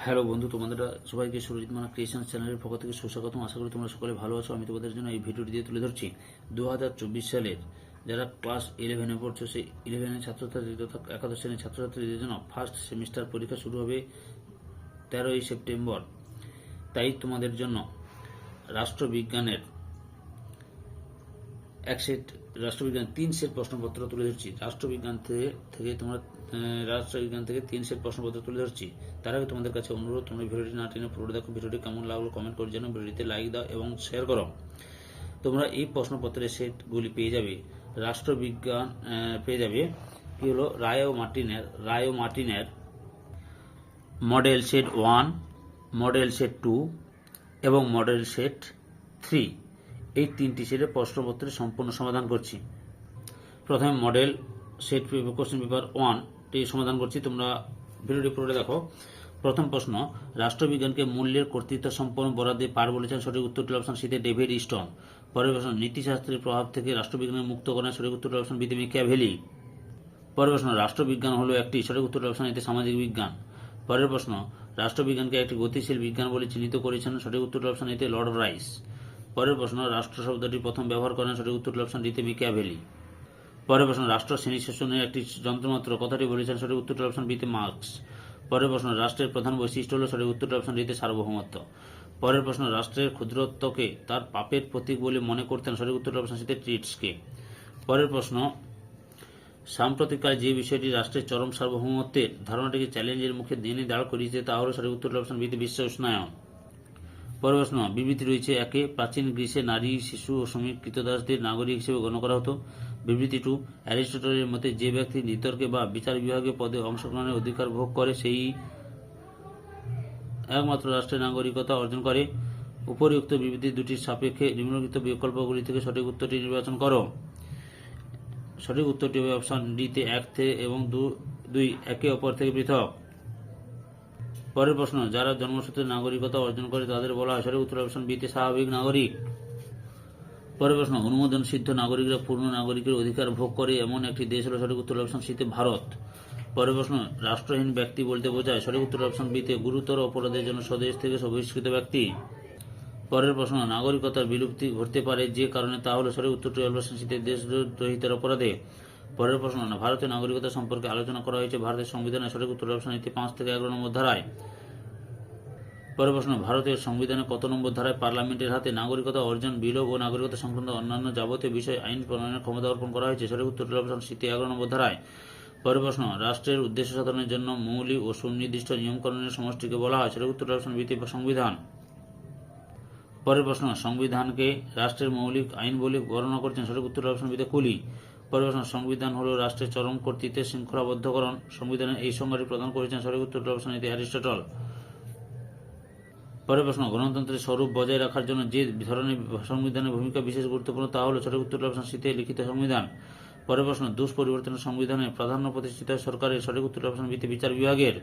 Hello বন্ধু, তোমাদের সবাইকে সুরজিৎ মানা ক্রিয়েশন চ্যানেলের পক্ষ থেকে সুস্বাগতম। আশা করি তোমরা সকলে ভালো আছো। আমি তোমাদের জন্য এই ভিডিওটি দিয়ে তুলে ধরছি 2024 সালের যারা ক্লাস 11-এ পড়ছো, সেই 11-এর ছাত্রছাত্রী তথা একাদশ শ্রেণীর ছাত্রছাত্রীদের জন্য ফার্স্ট সেমিস্টার পরীক্ষা শুরু হবে 13ই সেপ্টেম্বর। তাই তোমাদের জন্য রাষ্ট্রবিজ্ঞানের রাষ্ট্রবিজ্ঞান 3 সেট প্রশ্নপত্র তুলে ধরছি। রাষ্ট্রবিজ্ঞান থেকে 3 সেট প্রশ্নপত্র তুলে ধরছি। তার আগে তোমাদের কাছে অনুরোধ, তোমরা ভিডিওটি না টেনে পুরো দেখো। ভিডিওটি কেমন লাগলো কমেন্ট করে জানাও, ভিডিওটিতে লাইক দাও এবং শেয়ার করো। তোমরা এই প্রশ্নপত্রের সেটগুলি পেয়ে যাবে। রাষ্ট্রবিজ্ঞান পেয়ে যাবে কি হলো রায় ও মার্টিনের মডেল সেট 1, মডেল সেট 2 এবং মডেল সেট 3। এই 3টি সেটের প্রশ্নপত্রের সম্পূর্ণ সমাধান করছি। প্রথমে মডেল সেট কোশ্চেন পেপার 1টি সমাধান করছি। তোমরা ভিডিওটি পুরোটা দেখো। প্রথম প্রশ্ন, রাষ্ট্রবিজ্ঞানকে মূল্যের কর্তৃত্ব সম্পন্ন বরাদ্দে পার বলেছেন। সঠিক উত্তরটি অপশন সিতে ডেভিড স্টোন। পরের প্রশ্ন, নীতিশাস্ত্রের প্রভাব থেকে রাষ্ট্রবিজ্ঞানের মুক্ত করেন। সঠিক উত্তরটি অপশন বিতে ম্যাকিয়াভেলি। পরের প্রশ্ন, রাষ্ট্রবিজ্ঞান হলো একটি। সঠিক উত্তরটি অপশন এতে সামাজিক বিজ্ঞান। পরের প্রশ্ন, রাষ্ট্রবিজ্ঞানকে একটি গতিশীল বিজ্ঞান বলে চিহ্নিত করেছেন। সঠিক উত্তরটি অপশন এতে লর্ড রাইস। পরের প্রশ্ন, রাষ্ট্র শব্দটি প্রথম ব্যবহার করেন। সঠিক উত্তরটি অপশন ডিতে ম্যাকিয়াভেলি। পরের প্রশ্ন, রাষ্ট্র শ্রেণী শাসনের একটি যন্ত্রমাত্র, কথাটি বলেছেন। সঠিক উত্তরটি অপশন বিতে মার্কস। পরের প্রশ্ন, রাষ্ট্রের প্রধান বৈশিষ্ট্য হল। সঠিক উত্তরটি অপশন ডিতে সার্বভৌমত্ব। পরের প্রশ্ন, রাষ্ট্রের ক্ষুদ্রত্বকে তার পাপের প্রতীক বলে মনে করতেন। সঠিক উত্তরটি অপশন সিতে ট্রিটসকে। পরের প্রশ্ন, সাম্প্রতিককালে যে বিষয়টি রাষ্ট্রের চরম সার্বভৌমত্বের ধারণাটিকে চ্যালেঞ্জের মুখে এনে দাঁড় করিয়েছে তা হল। সঠিক উত্তরটি অপশন বিতে বিশ্ব উষ্ণায়ন। পরের প্রশ্ন, বিবৃতি রয়েছে একে, প্রাচীন গ্রিসে নারী, শিশু ও শ্রমিক কৃতদাসদের নাগরিক হিসেবে গণ্য করা হতো। বিবৃতি 2, অ্যারিস্টটলের মতে যে ব্যক্তি নিতর্কে বা বিচার বিভাগে পদে অংশগ্রহণের অধিকার ভোগ করে সেই একমাত্র রাষ্ট্রের নাগরিকতা অর্জন করে। উপরিউক্ত বিবৃতি দুটির সাপেক্ষে নিম্নলিখিত বিকল্পগুলি থেকে সঠিক উত্তরটি নির্বাচন করো। সঠিক উত্তরটি হবে অপশন ডিতে 1 এবং 2 একে অপর থেকে পৃথক। পরের প্রশ্ন, যারা জন্মসূত্রে নাগরিকতা অর্জন করে তাদের বলা হয়। সঠিক উত্তর অপশন বিতে স্বাভাবিক নাগরিক। পরের প্রশ্ন, অনুমোদন সিদ্ধ নাগরিকরা পূর্ণ নাগরিকের অধিকার ভোগ করে এমন একটি দেশ হল। সঠিক উত্তর অপশন সিতে ভারত। পরের প্রশ্ন, রাষ্ট্রহীন ব্যক্তি বলতে বোঝায়। সঠিক উত্তর অপশন বিতে গুরুতর অপরাধের জন্য স্বদেশ থেকে বহিষ্কৃত ব্যক্তি। পরের প্রশ্ন, নাগরিকতার বিলুপ্তি ঘটতে পারে যে কারণে তা হল। সঠিক উত্তরটি অপশন সিতে দেশদ্রোহিতার অপরাধে। পরের প্রশ্ন, ভারতের নাগরিকতা সম্পর্কে আলোচনা করা হয়েছে ভারতের সংবিধানে। সঠিক উত্তর অপশন এতে 5 থেকে 11 নম্বর ধারায়। পরের প্রশ্ন, ভারতের সংবিধানে কত নম্বর ধারায় পার্লামেন্টের হাতে নাগরিকতা অর্জন, বিলোপ ও নাগরিকতা সংক্রান্ত অন্যান্য যাবতীয় বিষয় আইন প্রণয়নের ক্ষমতা অর্পণ করা হয়েছে। সঠিক উত্তরটি অপশন সিতে 11 নম্বর ধারায়। পরের প্রশ্ন, রাষ্ট্রের উদ্দেশ্য সাধনের জন্য মৌলিক ও সুনির্দিষ্ট নিয়মকানুনের সমষ্টিকে বলা হয়। সঠিক উত্তরটি অপশন বিতে সংবিধান। পরের প্রশ্ন, সংবিধানকে রাষ্ট্রের মৌলিক আইন বলে বর্ণনা করছেন। সঠিক উত্তরটি অপশন বিতে কুলি। পরের প্রশ্ন, সংবিধান হল রাষ্ট্রের চরম কর্তৃত্বের শৃঙ্খলাবদ্ধকরণ। সংবিধানের এই সংজ্ঞাটি প্রদান করেছেন। সঠিক উত্তরটি অপশন এতে অ্যারিস্টটল। পরের প্রশ্ন, গণতন্ত্রের স্বরূপ বজায় রাখার জন্য যে ধরনের সংবিধানের ভূমিকা বিশেষ গুরুত্বপূর্ণ তা হল। সঠিক উত্তরটি অপশন সিতে লিখিত সংবিধান। পরের প্রশ্ন, দুষ্পরিবর্তনের সংবিধানে প্রাধান্য প্রতিষ্ঠিত সরকারের। সঠিক উত্তরটি অপশন বিতে বিচার বিভাগের।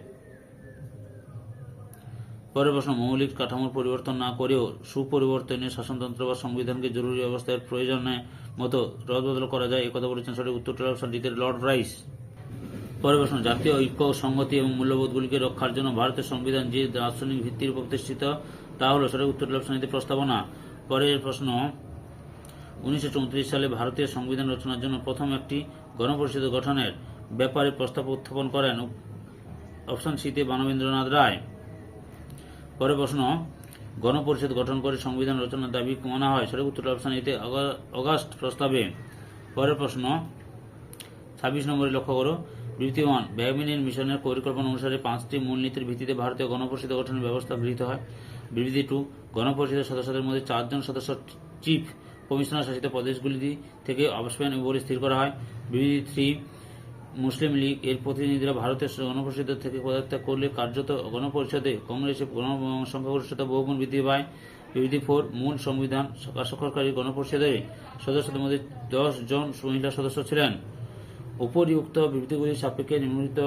পরের প্রশ্ন, মৌলিক কাঠামোর পরিবর্তন না করেও সুপরিবর্তনের শাসনতন্ত্র বা সংবিধানকে জরুরি অবস্থার প্রয়োজনে মতো রদবদল করা যায় একথা বলেছেন। সঠিক উত্তরটি অপশন ডিতে লর্ড রাইস। পরের প্রশ্ন, জাতীয় ঐক্য, সংহতি এবং মূল্যবোধগুলিকে রক্ষার জন্য ভারতের সংবিধান যে দার্শনিক ভিত্তির উপর প্রতিষ্ঠিত তা হল। সঠিক উত্তরটি অপশন এতে প্রস্তাবনা। পরের প্রশ্ন, 1934 সালে ভারতীয় সংবিধান রচনার জন্য প্রথম একটি গণপরিষদ গঠনের ব্যাপারে প্রস্তাব উত্থাপন করেন। অপশন সিতে বাণীন্দ্রনাথ রায়। পরের প্রশ্ন, গণপরিষদ গঠন করে সংবিধান রচনার দাবি মানা হয়। সঠিক উত্তরটি অপশন এতে অগাস্ট প্রস্তাবে। পরের প্রশ্ন 26 নম্বরে লক্ষ্য করো। বিবৃতি 1, ব্যাগমিনের মিশনের পরিকল্পনা অনুসারে 5টি মূলনীতির ভিত্তিতে ভারতীয় গণপরিষদ গঠনের ব্যবস্থা গৃহীত হয়। বিবৃতি 2, গণপরিষদের সদস্যদের মধ্যে 4 জন সদস্য চিফ কমিশনার শাসিত প্রদেশগুলি থেকে অবসর বলে স্থির করা হয়। বিবৃতি 3, মুসলিম লীগ এর প্রতিনিধিরা ভারতের গণপরিষদ থেকে পদত্যাগ করলে কার্যত গণপরিষদে কংগ্রেসের সংখ্যাগরিষ্ঠতা বহুগুণ বৃদ্ধি পায়। বিবৃতি 4, মূল সংবিধান স্বাক্ষরকারী গণপরিষদের সদস্যদের মধ্যে 10 জন মহিলা সদস্য ছিলেন। উপরিউক্ত বিবৃতিগুলির সাপেক্ষে নিম্নলিখিত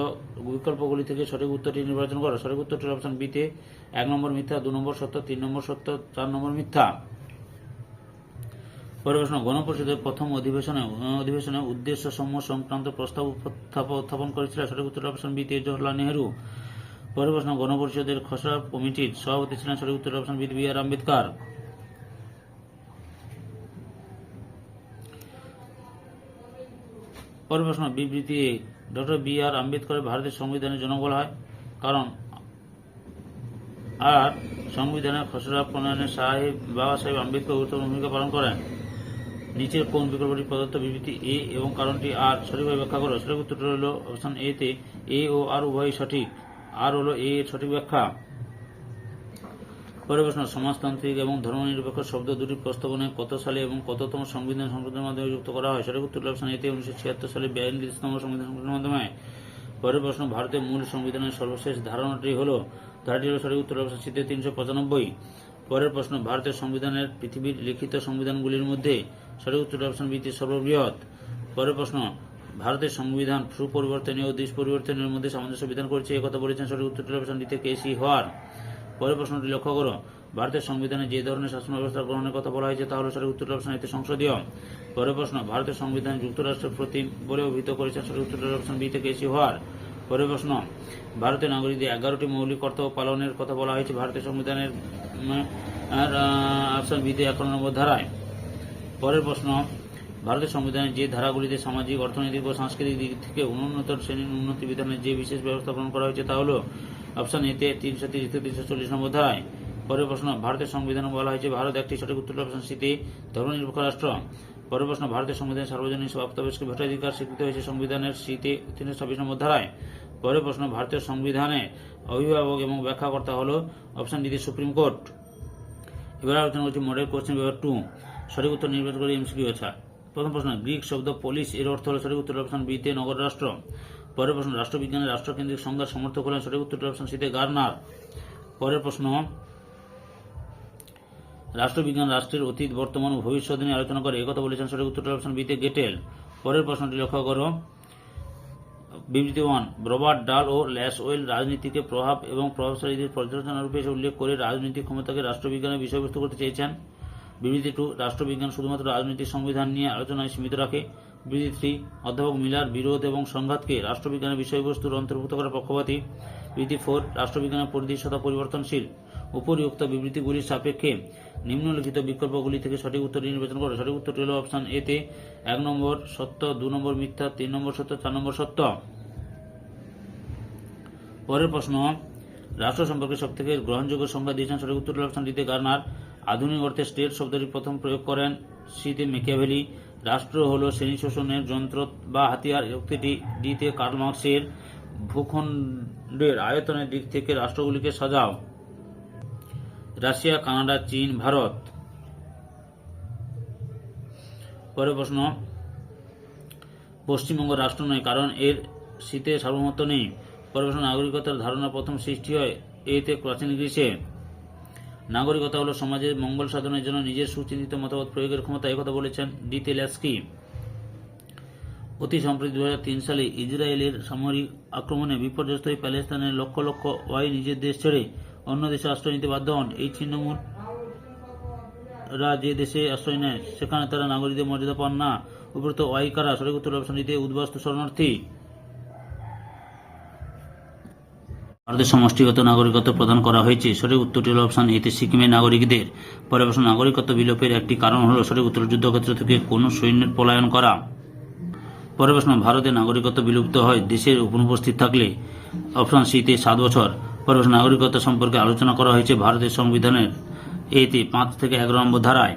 বিকল্পগুলি থেকে সঠিক উত্তরটি নির্বাচন করো। সঠিক উত্তরটির অপশন বিতে 1 নম্বর মিথ্যা, 2 নম্বর সত্য, 3 নম্বর সত্য, 4 নম্বর মিথ্যা। পরের প্রশ্ন, গণপরিষদের প্রথম অধিবেশনে উদ্দেশ্য সমূহ সংক্রান্ত প্রস্তাব উত্থাপন করেছিল। সঠিক উত্তর অপশন বিতে জওহরলাল নেহরু। পরের প্রশ্ন, গণপরিষদের খসড়া কমিটির সভাপতি ছিলেন? সঠিক উত্তর অপশন বি আর আম্বেদকর। পরের প্রশ্ন, বিবৃতি ডক্টর বি আর আম্বেদকর ভারতের সংবিধানের জনক বলা হয় কারণ আর সংবিধানের খসড়া প্রণয়নে বাবা সাহেব আম্বেদকর গুরুত্বপূর্ণ ভূমিকা পালন করেন। নিচের কোন বিকল্পটি প্রদত্ত বিবৃতি এ এবং কারণটি আর সঠিকভাবে ব্যাখ্যা করো? সঠিক উত্তরটি হল অপশন এ তে এ ও আর উভয়ই সঠিক। আর হল এ এর সঠিক ব্যাখ্যা। পরের প্রশ্ন, সমাজতান্ত্রিক এবং ধর্মনিরপেক্ষ শব্দ দুটি প্রস্তাবনায় কত সালে এবং কততম সংবিধান সংশোধনের মাধ্যমে যুক্ত করা হয়? সঠিক উত্তর অপশন এ তে 1976 সালে 42তম সংবিধান সংশোধনের মাধ্যমে। পরের প্রশ্ন, ভারতের মূল সংবিধানের সর্বশেষ ধারাটি হল সঠিক উত্তর অপশন সি তে 395। পরের প্রশ্ন, ভারতের সংবিধানের পৃথিবীর লিখিত সংবিধানগুলির মধ্যে সঠিক উত্তর অপশন বি তে সর্ববৃহৎ। পরের প্রশ্ন, ভারতের সংবিধান সুপরিবর্তনীয় ও দুষ্পরিবর্তনের মধ্যে সামঞ্জস্য বিধান করেছে একথা বলেছেন? সঠিক উত্তরটি অপশন ডি তে কেসি হোয়ার। পরের প্রশ্নটি লক্ষ্য করো, ভারতের সংবিধানে যে ধরনের শাসন ব্যবস্থা গ্রহণের কথা বলা হয়েছে তা হল? সঠিক উত্তরটি অপশন এ তে সংসদীয়। পরের প্রশ্ন, ভারতের সংবিধান যুক্তরাষ্ট্রের প্রতি বলে অভিহিত করেছেন? সঠিক উত্তরটি অপশন বি তে কেসি হোয়ার। পরের প্রশ্ন, ভারতের নাগরিকদের 11টি মৌলিক কর্তব্য পালনের কথা বলা হয়েছে ভারতের সংবিধানের? অপশন বি তে 51 নম্বর ধারায়। পরের প্রশ্ন, ভারতের সংবিধানের যে ধারাগুলিতে সামাজিক, অর্থনৈতিক ও সাংস্কৃতিক দিক থেকে উন্নত শ্রেণীর উন্নতি বিধানের যে বিশেষ ব্যবস্থা গ্রহণ করা হয়েছে তা হল? অপশন এ তে 330 থেকে 340 নম্বর ধারায়। পরের প্রশ্ন, ভারতের সংবিধানে বলা হয়েছে ভারত একটি? সঠিক উত্তর অপশন সি তে ধর্মনিরপেক্ষ রাষ্ট্র। পরের প্রশ্ন, ভারতের সংবিধানের সার্বজনীন ভোক্তাবেশকে ভোটাধিকার স্বীকৃত হয়েছে সংবিধানের সি তে 326 নম্বর ধারায়। পরের প্রশ্ন, ভারতীয় সংবিধানে অভিভাবক এবং ব্যাখ্যাকর্তা হল? অপশন ডি তে সুপ্রিম কোর্ট। এবার আলোচনা করছি মডেল কোশ্চেন পেপার 2। সঠিক উত্তর নির্বাচন করে এমসিকিউ আছে। প্রথম প্রশ্ন, গ্রিক শব্দ পোলিস এর অর্থ হল? সঠিক উত্তর অপশন বি তে নগর রাষ্ট্র। পরের প্রশ্ন, রাষ্ট্রবিজ্ঞানের রাষ্ট্রকেন্দ্রিক সংজ্ঞার সমর্থক হলেন? সঠিক উত্তরটি অপশন সি তে গার্নার। পরের প্রশ্ন, রাষ্ট্রবিজ্ঞান রাষ্ট্রের অতীত, বর্তমান ও ভবিষ্যৎ নিয়ে আলোচনা করে একথা বলেছেন? সঠিক উত্তরটি অপশন বি তে গেটেল। পরের প্রশ্নটি লক্ষ্য করো, বিবৃতি 1, রবার্ট ডাল ও ল্যাসওয়েল রাজনীতিকে প্রভাব এবং প্রভাবশালীদের পর্যালোচনা রূপে উল্লেখ করে রাজনৈতিক ক্ষমতাকে রাষ্ট্রবিজ্ঞানের বিষয়বস্তু করতে চেয়েছেন। বিবৃতি 2, রাষ্ট্রবিজ্ঞান শুধুমাত্র রাজনৈতিক সংবিধান নিয়ে আলোচনায় সীমিত রাখে। বিবৃতি 3, অধ্যাপক মিলার বিরোধ এবং সংঘাতকে রাষ্ট্রবিজ্ঞানের বিষয়বস্তুর অন্তর্ভুক্ত করার পক্ষপাতী। বিবৃতি 4, রাষ্ট্রবিজ্ঞানের পরিধি সদা পরিবর্তনশীল। উপরিউক্ত বিবৃতিগুলির সাপেক্ষে নিম্নলিখিত বিকল্পগুলি থেকে সঠিক উত্তরটি নির্বাচন করো। সঠিক উত্তরটি হল অপশন এ তে 1 নম্বর সত্য, 2 নম্বর মিথ্যা, 3 নম্বর সত্য, 4 নম্বর সত্য। পরের প্রশ্ন, রাষ্ট্র সম্পর্কে সবথেকে গ্রহণযোগ্য সংজ্ঞা দিয়েছেন? সঠিক উত্তর হল অপশন ডি তে গার্নার। আধুনিক অর্থে স্টেট শব্দটি প্রথম প্রয়োগ করেন সি তে ম্যাকিয়াভেলি। রাষ্ট্র হল শ্রেণী শোষণের যন্ত্র বা হাতিয়ার উক্তিটি ডি তে কার্ল মার্কসের। ভূখণ্ডের আয়তনের দিক থেকে রাষ্ট্রগুলিকে সাজাও। রাশিয়া, কানাডা, চীন, ভারত। পরের প্রশ্ন, পশ্চিমবঙ্গ রাষ্ট্র নয় কারণ এর শীতে সার্বভৌমত্ব নেই। পরের প্রশ্ন, নাগরিকতার ধারণা প্রথম সৃষ্টি হয়? এ তে প্রাচীন গ্রিসে। নাগরিকতা হল সমাজের মঙ্গল সাধনের জন্য নিজের সুচিন্তিত মতামত প্রয়োগের ক্ষমতা একথা বলেছেন? ডি তে ল্যাস্কি। অতি সম্প্রতি 2003 সালে ইসরায়েলের সামরিক আক্রমণে বিপর্যস্ত হয়ে প্যালেস্তাইনের লক্ষ লক্ষ ওয়াই নিজের দেশ ছেড়ে অন্য দেশে আশ্রয় নিতে বাধ্য হন। এই ছিন্নমূলরা যে দেশে আশ্রয় নেয় সেখানে তারা নাগরিকদের মর্যাদা পান না। উপরোক্ত ওয়াই কারা? সঠিক উত্তর অপশন ডি তে উদ্বাস্তু শরণার্থী। ভারতের সমষ্টিগত নাগরিকত্ব প্রদান করা হয়েছে? সঠিক উত্তরটি হল অপশন এ তে সিকিমের নাগরিকদের। পরের প্রশ্ন, নাগরিকত্ব বিলোপের একটি কারণ হল? সঠিক উত্তর যুদ্ধক্ষেত্র থেকে কোন সৈন্যের পলায়ন করা। পরের প্রশ্ন, ভারতের নাগরিকত্ব বিলুপ্ত হয় দেশের অনুপস্থিত থাকলে? অপশন সি তে 7 বছর। পরের প্রশ্ন, নাগরিকত্ব সম্পর্কে আলোচনা করা হয়েছে ভারতের সংবিধানের? এ তে 5 থেকে 11 নম্বর ধারায়।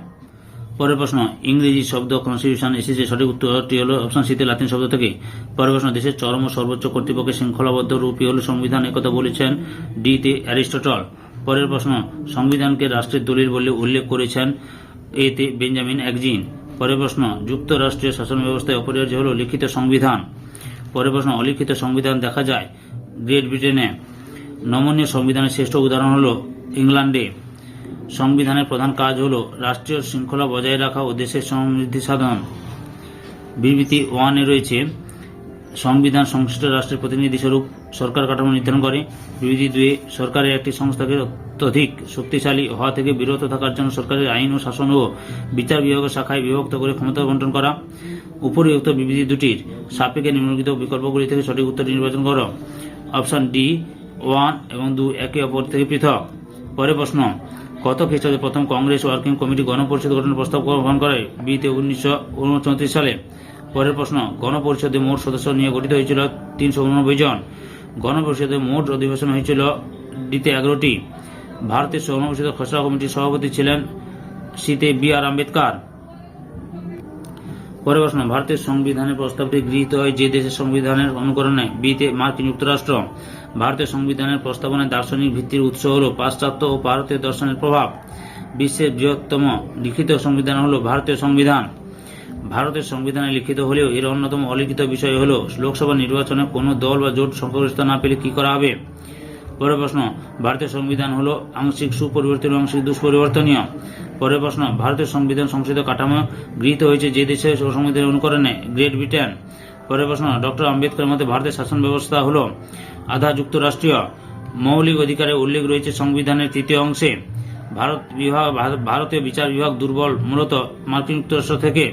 পরের প্রশ্ন, ইংরেজি শব্দ কনস্টিটিউশন এসেছে? সঠিক উত্তরটি হল অপশন সি তে লাতিন শব্দ থেকে। পরের প্রশ্ন, দেশের চরম ও সর্বোচ্চ কর্তৃপক্ষের শৃঙ্খলাবদ্ধ রূপই হল সংবিধান একথা বলেছেন? ডি তে অ্যারিস্টটল। পরের প্রশ্ন, সংবিধানকে রাষ্ট্রের দলিল বলে উল্লেখ করেছেন? এ তে বেঞ্জামিন অ্যাগজিন। পরের প্রশ্ন, যুক্তরাষ্ট্রীয় শাসন ব্যবস্থায় অপরিহার্য হল লিখিত সংবিধান। পরের প্রশ্ন, অলিখিত সংবিধান দেখা যায় গ্রেট ব্রিটেনে। নমনীয় সংবিধানের শ্রেষ্ঠ উদাহরণ হল ইংল্যান্ডে। সংবিধানের প্রধান কাজ হল রাষ্ট্রীয় শৃঙ্খলা বজায় রাখা ও দেশের সমৃদ্ধি সাধন। বিবৃতি 1 এ রয়েছে, সংবিধান সংশ্লিষ্ট রাষ্ট্রের প্রতিনিধি স্বরূপ সরকার কাঠামো নির্ধারণ করে। বিবৃতি 2, সরকারের একটি সংস্থাকে অত্যধিক শক্তিশালী হওয়া থেকে বিরত থাকার জন্য সরকারের আইন ও শাসন ও বিচার বিভাগের শাখায় বিভক্ত করে ক্ষমতা বন্টন করা। উপরিউক্ত বিবৃতি দুটির সাপেক্ষে নিম্নলিখিত বিকল্পগুলি থেকে সঠিক উত্তর নির্বাচন করো। অপশন ডি 1 এবং 2 একে অপর থেকে পৃথক। পরের প্রশ্ন, কত খ্রিস্টাব্দে প্রথম কংগ্রেস ওয়ার্কিং কমিটি গণপরিষদ গঠনের প্রস্তাব গ্রহণ করে? বিতে 1939 সালে। পরের প্রশ্ন, গণপরিষদে মোট সদস্য নিয়ে গঠিত হয়েছিল 389 জন। গণপরিষদে মোট অধিবেশন হয়েছিল ডিতে 11টি। ভারতের গণপরিষদের খসড়া কমিটির সভাপতি ছিলেন সিতে বি.আর. আম্বেদকর। পরের প্রশ্ন, ভারতের সংবিধানের প্রস্তাবটি গৃহীত হয় যে দেশের সংবিধানের অনুকরণে? বিতে মার্কিন যুক্তরাষ্ট্র। ভারতের সংবিধানের প্রস্তাবনায় দার্শনিক ভিত্তির উৎস হল পাশ্চাত্য ও ভারতীয় দর্শনের প্রভাব। বিশ্বের বৃহত্তম লিখিত সংবিধান হল ভারতীয় সংবিধান। ভারতের সংবিধানে লিখিত হলেও এর অন্যতম অলিখিত বিষয় হল লোকসভা নির্বাচনে কোনো দল বা জোট সংখ্যাগরিষ্ঠতা না পেলে কি করা হবে? পরের প্রশ্ন, ভারতের সংবিধান হল আংশিক সুপরিবর্তনীয় ও আংশিক দুষ্পরিবর্তনীয়। পরের প্রশ্ন, ভারতের সংবিধান সংশোধিত কাঠামো গৃহীত হয়েছে যে দেশের সংবিধানের অনুকরণে? Great Britain. পরের প্রশ্ন, ডক্টর আম্বেদকরের মতে ভারতের শাসন ব্যবস্থা হল আধা যুক্তরাষ্ট্রীয়। মৌলিক অধিকারের উল্লেখ রয়েছে সংবিধানের 3য় অংশে। ভারতীয় বিচার বিভাগ দুর্বল মূলত মার্কিন যুক্তরাষ্ট্র থেকে।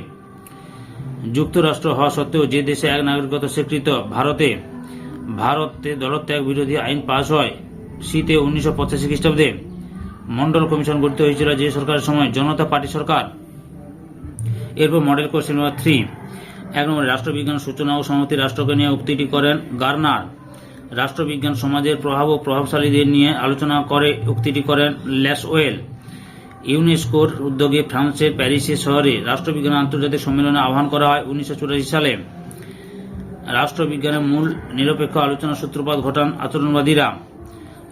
যুক্তরাষ্ট্র হওয়া সত্ত্বেও যে দেশে এক নাগরিকত্ব স্বীকৃত ভারতে দলত্যাগ বিরোধী আইন পাশ হয় সিতে 1985 খ্রিস্টাব্দে। মন্ডল কমিশন গঠিত হয়েছিল যে সরকারের সময়? জনতা পার্টি সরকার। এরপর মডেল কোশ্চেন নাম্বার 3। 1 নম্বরে রাষ্ট্রবিজ্ঞান সূচনা ও সংহতি রাষ্ট্রকে নিয়ে উক্তিটি করেন গার্নার। রাষ্ট্রবিজ্ঞান সমাজের প্রভাব ও প্রভাবশালীদের নিয়ে আলোচনা করে উক্তিটি করেন ল্যাসওয়েল। ইউনেস্কোর উদ্যোগে ফ্রান্সের প্যারিসে শহরে রাষ্ট্রবিজ্ঞান আন্তর্জাতিক সম্মেলনে আহ্বান করা হয় 1984 সালে। রাষ্ট্রবিজ্ঞানের মূল নিরপেক্ষ আলোচনা সূত্রপাত ঘটান আচরণবাদীরা।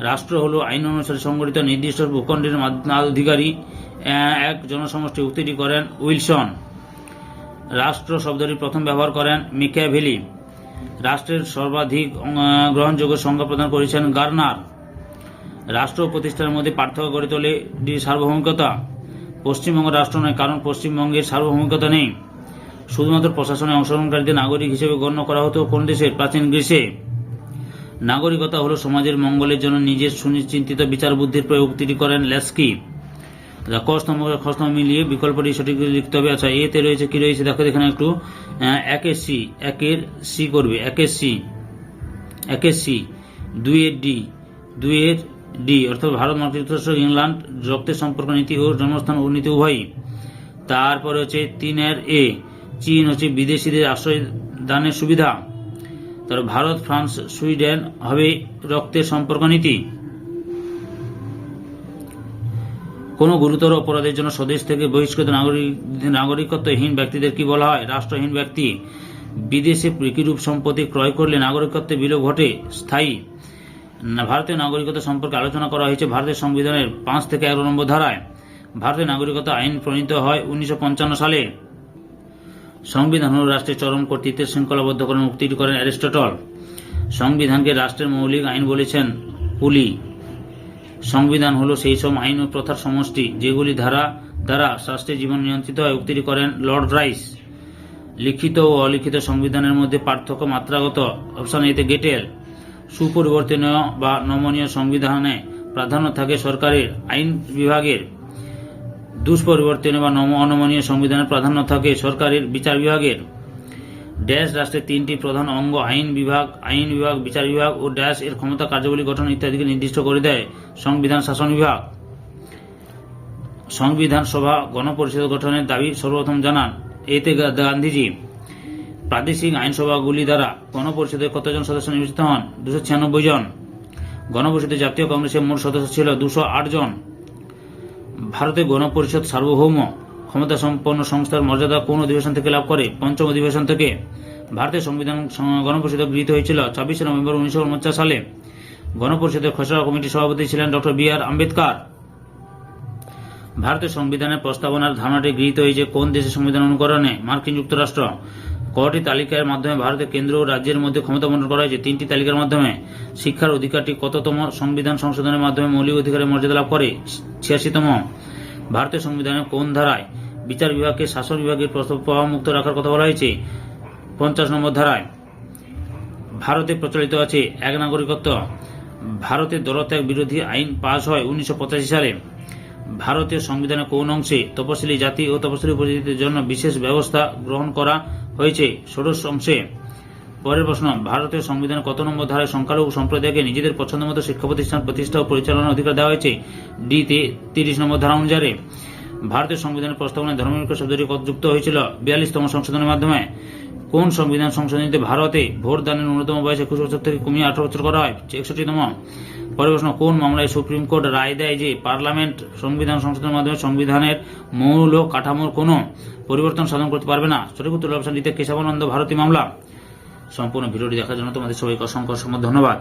রাষ্ট্র হল আইন অনুসারে সংগঠিত নির্দিষ্ট ভূখণ্ডের অধিকারী এক জনসমষ্টি, উক্তিটি করেন উইলসন। রাষ্ট্র শব্দটি প্রথম ব্যবহার করেন ম্যাকিয়াভেলি। রাষ্ট্রের সর্বাধিক গ্রহণযোগ্য সংজ্ঞা প্রদান করেছেন গার্নার। রাষ্ট্র প্রতিষ্ঠানের মধ্যে পার্থক্য গড়ে তোলে সার্বভৌমিকতা। পশ্চিমবঙ্গ রাষ্ট্র নয়, কারণ পশ্চিমবঙ্গের সার্বভৌমিকতা নেই। শুধুমাত্র প্রশাসনে অংশগ্রহণকারীদের নাগরিক হিসেবে গণ্য করা হতো কোন দেশের? প্রাচীন গ্রিসে। নাগরিকতা হল সমাজের মঙ্গলের জন্য নিজের সুনিশ্চিত বিচার বুদ্ধির প্রয়োগ, উক্তিটি করেন ল্যাস্কি। খস্তম্ভ মিলিয়ে বিকল্পটি সঠিক লিখতে হবে। আচ্ছা, এতে রয়েছে কি রয়েছে দেখো এখানে একটু। একের সি করবে, একের সি, 2 ডি অর্থাৎ ভারত, মার্কিন যুক্তরাষ্ট্র, ইংল্যান্ড রক্তের সম্পর্ক নীতি ও জন্মস্থান ও নীতি উভয়ই। তারপরে হচ্ছে 3 এ চীন হচ্ছে বিদেশিদের আশ্রয় দানের সুবিধা। তারপর ভারত, ফ্রান্স, সুইডেন হবে রক্তের সম্পর্ক নীতি। কোন গুরুতর অপরাধের জন্য স্বদেশ থেকে বহিষ্কৃত নাগরিকত্বহীন ব্যক্তিদের কি বলা হয়? রাষ্ট্রহীন ব্যক্তি। বিদেশে বিকিরূপ সম্পত্তি ক্রয় করলে নাগরিকত্বের বিলোপ ঘটে, স্থায়ী। ভারতীয় নাগরিকত্ব সম্পর্কে আলোচনা করা হয়েছে ভারতের সংবিধানের 5 থেকে 11 নম্বর ধারায়। ভারতের নাগরিকত্ব আইন প্রণীত হয় 1955 সালে। সংবিধান হল রাষ্ট্রের চরম কর্তৃত্বের শৃঙ্খলাবদ্ধ করেন, উক্তিটি করেন অ্যারিস্টটল। সংবিধানকে রাষ্ট্রের মৌলিক আইন বলেছেন পুলি। সংবিধান হল সেই সব আইন ও প্রথার সমষ্টি যেগুলি দ্বারা রাষ্ট্রের জীবন নিয়ন্ত্রিত হয়, উক্তিটি করেন লর্ড রাইস। লিখিত ও অলিখিত সংবিধানের মধ্যে পার্থক্য মাত্রাগত, অপশন এতে গেটেল। সুপরিবর্তনীয় বা নমনীয় সংবিধানে প্রাধান্য থাকে সরকারের আইন বিভাগের। দুষ্পরিবর্তনীয় বা অনমনীয় সংবিধানের প্রাধান্য থাকে সরকারের বিচার বিভাগের। ড্যাশ রাষ্ট্রের 3টি প্রধান অঙ্গ আইন বিভাগ, বিচার বিভাগ ও ড্যাশ এর ক্ষমতা, কার্যাবলী, গঠন ইত্যাদিকে নির্দিষ্ট করে দেয় সংবিধান শাসন বিভাগ। সংবিধান সভা গণপরিষদ গঠনের দাবি সর্বপ্রথম জানান এতে গান্ধীজি। প্রাদেশিক আইনসভাগুলি দ্বারা গণপরিষদের কতজন সদস্য নির্বাচিত হন? 296 জন। গণপরিষদের জাতীয় কংগ্রেসের মোট সদস্য ছিল 208 জন। ভারতের গণপরিষদ সার্বভৌম ক্ষমতা সম্পন্ন সংস্থার মর্যাদা কোন অধিবেশন থেকে লাভ করে? 5ম অধিবেশন থেকে। ভারতের সংবিধান গণপরিষদ গৃহীত হয়েছিল 26 নভেম্বর 1949 সালে। গণপরিষদের খসড়া কমিটির সভাপতি ছিলেন ডক্টর বি.আর. আম্বেদকর। ভারতের সংবিধানের প্রস্তাবনার ধারণাটি গৃহীত হয়েছে কোন দেশের সংবিধান অনুকরণে? মার্কিন যুক্তরাষ্ট্র। কটি তালিকার মাধ্যমে ভারতের কেন্দ্র ও রাজ্যের মধ্যে ক্ষমতা বন্টন করা হয়েছে? 3টি তালিকার মাধ্যমে। শিক্ষার অধিকারটি কততম সংবিধান সংশোধনের মাধ্যমে মৌলিক অধিকারের মর্যাদা লাভ করে? 86তম। ভারতের সংবিধানের কোন ধারায় বিচার বিভাগকে শাসন বিভাগের প্রভাবমুক্ত রাখার কথা বলা হয়েছে? 50 নম্বর ধারায়। ভারতে প্রচলিত আছে এক নাগরিকত্ব। ভারতের দলত্যাগ বিরোধী আইন পাশ হয় 1985 সালে। ভারতীয় সংবিধানের কোন অংশে তপশিলি জাতি ও তপশিলি উপজাতিদের জন্য বিশেষ ব্যবস্থা গ্রহণ করা হয়েছে? ষোড়শ অংশে। পরের প্রশ্ন, ভারতের সংবিধান কত নম্বর ধারায় সংখ্যালঘু সম্প্রদায়কে নিজেদের পছন্দ মতো শিক্ষা প্রতিষ্ঠান প্রতিষ্ঠা ও পরিচালনার অধিকার দেওয়া হয়েছে? ডি 30 নম্বর ধারা অনুসারে। ভারতের সংবিধানের প্রস্তাবনায় ধর্মনিরপেক্ষ শব্দটি যুক্ত হয়েছিল 42তম সংশোধনের মাধ্যমে। কোন সংবিধান সংশোধনীতে ভারতে ভোটদানের ন্যূনতম বয়স 21 বছর থেকে কমিয়ে 18 বছর করা হয়? 61তম। পরের প্রশ্ন, কোন মামলায় সুপ্রিম কোর্ট রায় দেয় যে পার্লামেন্ট সংবিধান সংশোধনের মাধ্যমে সংবিধানের মূল ও কাঠামোর কোনো পরিবর্তন সাধন করতে পারবে না? সঠিক উত্তর অপশন ডিতে কেশবানন্দ ভারতী মামলা। সম্পূর্ণ ভিডিওটি দেখার জন্য তোমাদের সবাইকে অসংখ্য ধন্যবাদ।